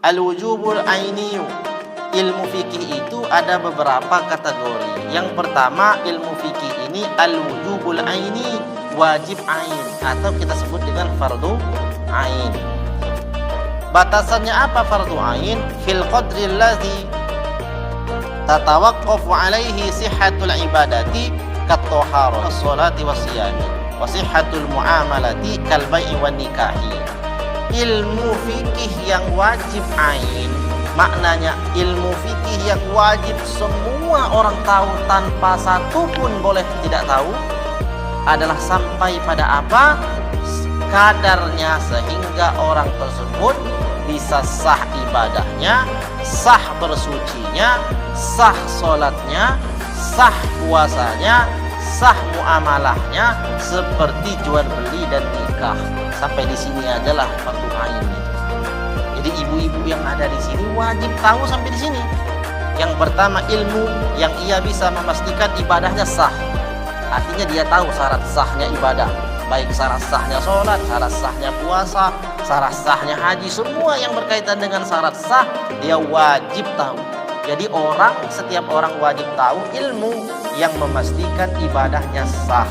Al-wujubul aini. Ilmu fikih itu ada beberapa kategori. Yang pertama, ilmu fikih ini al-wujubul aini, wajib ain, atau kita sebut dengan fardu ain. Batasannya apa fardu ain? Fil qadri allazi tatawaqqafu alaihi sihhatul ibadati kat-taharah, as-salati was-siyami, wa sihhatul muamalati kal bai'i wan nikahi. Ilmu fikih yang wajib ain, maknanya ilmu fikih yang wajib semua orang tahu tanpa satu pun boleh tidak tahu, adalah sampai pada apa? Kadarnya sehingga orang tersebut bisa sah ibadahnya, sah bersucinya, sah sholatnya, sah puasanya, sah muamalahnya, seperti jual beli dan nikah. Sampai di sini adalah fardu ain itu. Jadi ibu-ibu yang ada di sini wajib tahu sampai di sini. Yang pertama, ilmu yang ia bisa memastikan ibadahnya sah. Artinya dia tahu syarat sahnya ibadah, baik syarat sahnya sholat, syarat sahnya puasa, syarat sahnya haji, semua yang berkaitan dengan syarat sah dia wajib tahu. Jadi setiap orang wajib tahu ilmu yang memastikan ibadahnya sah.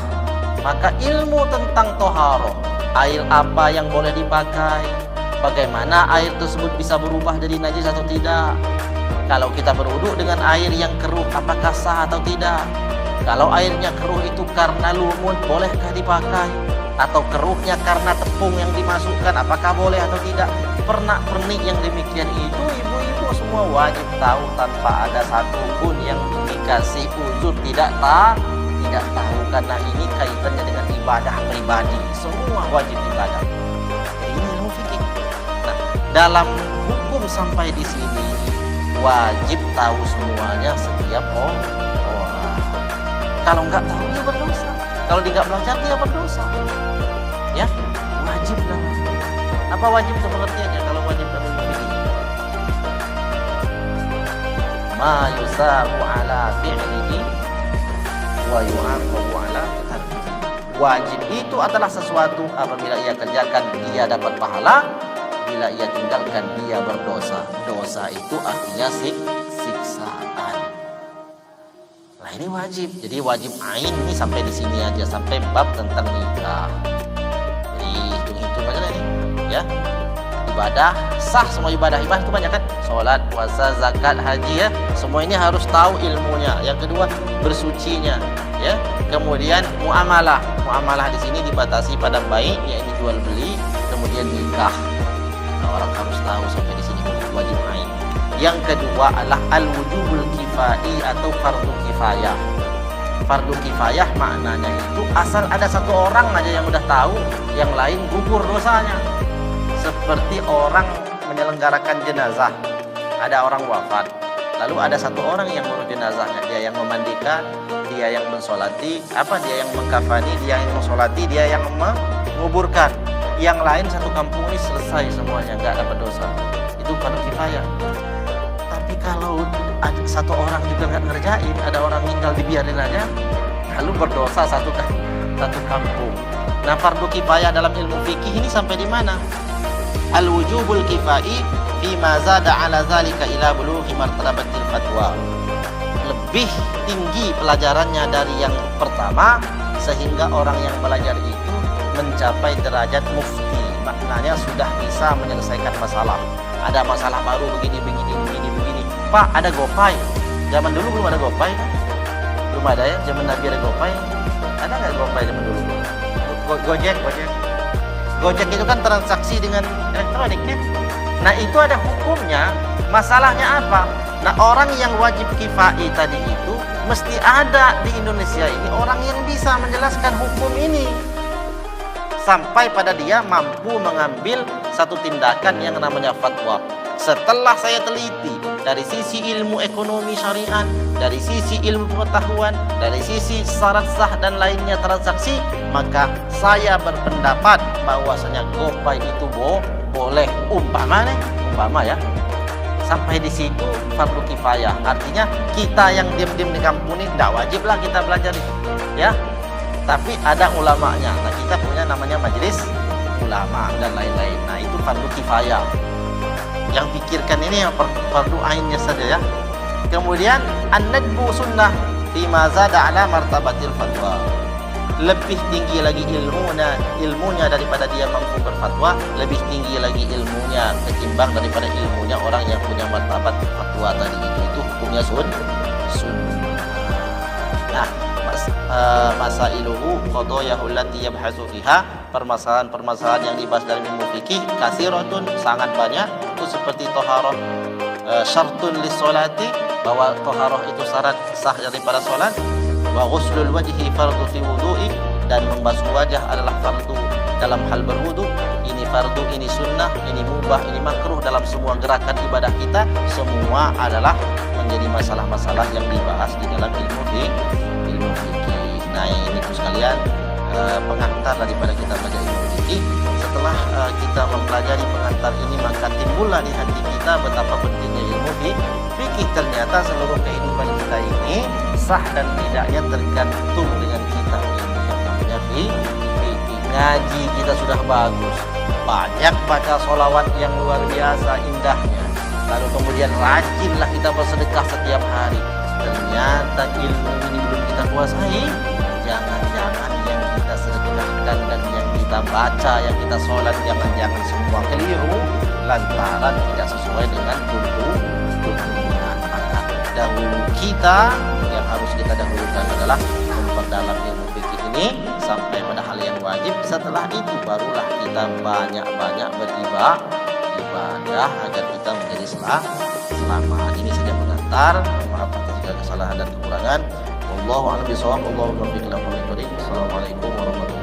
Maka ilmu tentang toharoh, air apa yang boleh dipakai, bagaimana air tersebut bisa berubah dari najis atau tidak, kalau kita berwudu dengan air yang keruh apakah sah atau tidak, kalau airnya keruh itu karena lumut bolehkah dipakai, atau keruhnya karena tepung yang dimasukkan apakah boleh atau tidak. Pernak-pernik yang demikian itu ibu-ibu semua wajib tahu tanpa ada satu pun yang dikasih uzur tidak tahu, karena ini kaitannya dengan ibadah pribadi, semua wajib ibadah. Ini ilmu fikih. Nah, dalam hukum sampai di sini wajib tahu semuanya setiap orang. Kalau nggak tahu dia berdosa. Kalau dia nggak belajar dia berdosa. Ya, wajib namanya. Apa wajib itu pengertiannya? Kalau wajib dalam ilmu fikih, ma yusabu ala fi'lihi wa yu'aqabu ala tarkihi. Wajib itu adalah sesuatu apabila ia kerjakan dia dapat pahala, bila ia tinggalkan dia berdosa. Dosa itu artinya siksaan. Nah, ini wajib. Jadi wajib ain ini sampai di sini aja, sampai bab tentang nikah. Jadi hitung-hitung aja nih, ya. Ibadah sah, semua ibadah itu banyak kan? Salat, puasa, zakat, haji, ya. Semua ini harus tahu ilmunya. Yang kedua, bersucinya, ya. Kemudian muamalah. Muamalah di sini dibatasi pada baik, yaitu jual beli, kemudian nikah. Nah, orang harus tahu sampai di sini wajib ain. Yang kedua adalah al-wujubul kifai atau fardu kifayah. Fardu kifayah maknanya itu asal ada satu orang aja yang udah tahu, yang lain gugur dosanya. Seperti orang menyelenggarakan jenazah, ada orang wafat, lalu ada satu orang yang mengurus jenazahnya, dia yang memandikan, dia yang mensolati, dia yang mengkafani, dia yang mensolati, dia yang menguburkan. Yang lain satu kampung ini selesai semuanya, nggak dapat dosa. Itu fardu kifayah. Tapi kalau ada satu orang juga nggak ngerjain, ada orang meninggal dibiarin aja, lalu berdosa satu kampung. Nah, fardu kifayah dalam ilmu fikih ini sampai di mana? Al-wujubul kifai fi ma zada ala zalika ila bulughi martabatil fatwa. Lebih tinggi pelajarannya dari yang pertama, sehingga orang yang belajar itu mencapai derajat mufti. Maknanya sudah bisa menyelesaikan masalah. Ada masalah baru begini. Pak, ada GoPay. Zaman dulu belum ada GoPay kan? Belum ada ya, zaman Nabi ada GoPay. Ada nggak GoPay zaman dulu? Gojek itu kan transaksi dengan elektronik ya. Nah, itu ada hukumnya. Masalahnya apa? Nah, orang yang wajib kifai tadi itu mesti ada di Indonesia ini orang yang bisa menjelaskan hukum ini, sampai pada dia mampu mengambil satu tindakan yang namanya fatwa. Setelah saya teliti dari sisi ilmu ekonomi syariat, dari sisi ilmu pengetahuan, dari sisi syarat sah dan lainnya transaksi, maka saya berpendapat bahwasanya GoPay itu boleh. Umpama ya. Sampai di situ fardu kifayah. Artinya kita yang diam-diam di kampung ini tidak wajib lah kita belajar itu, ya. Tapi ada ulamanya. Nah, kita punya namanya majelis ulama dan lain-lain. Nah, itu fardu kifayah. Yang pikirkan ini yang fardu ainnya saja ya. Kemudian an-nadbu sunnah fima zada ala martabatil fatwa. Lebih tinggi lagi ilmunya daripada dia mampu berfatwa, lebih tinggi lagi ilmunya ketimbang daripada ilmunya orang yang punya martabat fatwa tadi itu hukumnya sunnah. Nah, masailuhu qadayahu allati yabhasu fiha, permasalahan-permasalahan yang dibahas dalam ilmu fikih kasiratun, sangat banyak. Itu seperti thaharah, syartun lis-sholati, bahwa thaharah itu syarat sah daripada salat. Wa ghuslul wajhi fardu fi wudu'i, dan membasuh wajah adalah fardu dalam hal berwudu. Ini fardu, ini sunnah, ini mubah, ini makruh dalam semua gerakan ibadah kita. Semua adalah menjadi masalah-masalah yang dibahas di dalam ilmu fikih. Nah, ini sekalian pengantar daripada kita belajar ilmu fikih. Setelah kita mempelajari pengantar ini, maka timbullah di hati kita betapa pentingnya ilmu fikih. Ternyata seluruh kehidupan kita ini sah dan tidaknya tergantung dengan kita yang namanya fikih. Ngaji kita sudah bagus, banyak baca sholawat yang luar biasa indahnya, lalu kemudian rajinlah kita bersedekah setiap hari. Ternyata ilmu ini belum kita kuasai. Jangan-jangan yang kita sedekahkan dan yang kita baca, yang kita sholat, jangan-jangan semua keliru lantaran tidak sesuai dengan tuntunan. Maka dahulu kita yang harus kita dahulukan adalah memperdalam ilmu fikih ini sampai pada hal yang wajib. Setelah itu barulah kita banyak-banyak beribadah agar kita menjadi selamat. Ini saja pengantar. Maaf atas segala kesalahan dan kekurangan. Wallahu a'lam bishawab. Wallahu muwaffiq ila aqwamit thoriq. Assalamualaikum warahmatullahi wabarakatuh.